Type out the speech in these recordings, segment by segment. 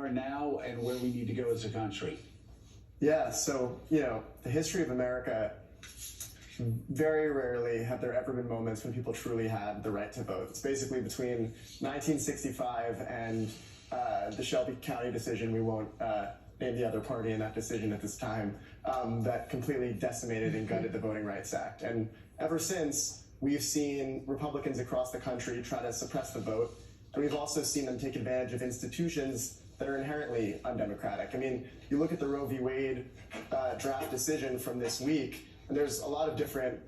are now and where we need to go as a country? Yeah, so, the history of America, very rarely have there ever been moments when people truly had the right to vote. It's basically between 1965 and the Shelby County decision. We won't name the other party in that decision at this time, that completely decimated and gutted the Voting Rights Act. And ever since, we've seen Republicans across the country try to suppress the vote, and we've also seen them take advantage of institutions that are inherently undemocratic. I mean, you look at the Roe v. Wade draft decision from this week, and there's a lot of different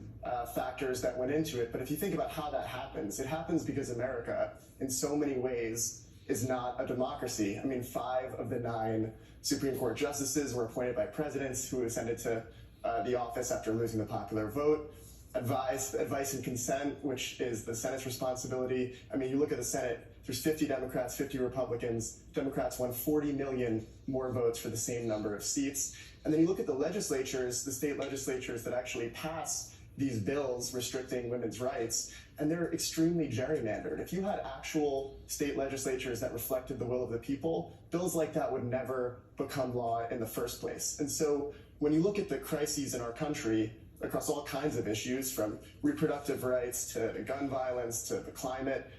factors that went into it, but if you think about how that happens, it happens because America, in so many ways, is not a democracy. I mean, 5 of the 9 Supreme Court justices were appointed by presidents who ascended to the office after losing the popular vote. Advice and consent, which is the Senate's responsibility. I mean, you look at the Senate, there's 50 Democrats, 50 Republicans. Democrats won 40 million more votes for the same number of seats. And then you look at the legislatures, the state legislatures that actually pass these bills restricting women's rights, and they're extremely gerrymandered. If you had actual state legislatures that reflected the will of the people, bills like that would never become law in the first place. And so when you look at the crises in our country, across all kinds of issues, from reproductive rights to gun violence to the climate,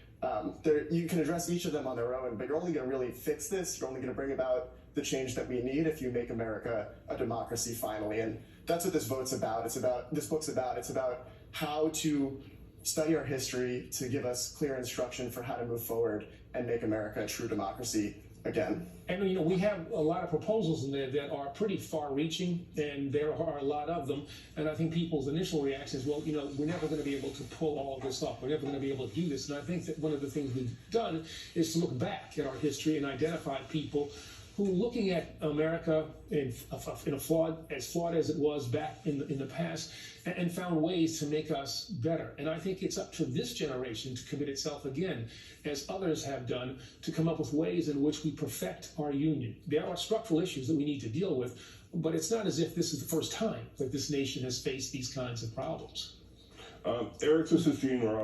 you can address each of them on their own, but you're only going to really fix this, you're only going to bring about the change that we need if you make America a democracy finally. And that's what this book's about. It's about how to study our history to give us clear instruction for how to move forward and make America a true democracy again. And we have a lot of proposals in there that are pretty far-reaching, and there are a lot of them. And I think people's initial reaction is, well, we're never going to be able to pull all of this off. We're never going to be able to do this. And I think that one of the things we've done is to look back at our history and identify people who, looking at America as flawed as it was back in the past, and found ways to make us better. And I think it's up to this generation to commit itself again, as others have done, to come up with ways in which we perfect our union. There are structural issues that we need to deal with, but it's not as if this is the first time that this nation has faced these kinds of problems. Eric, this is Gene Ross.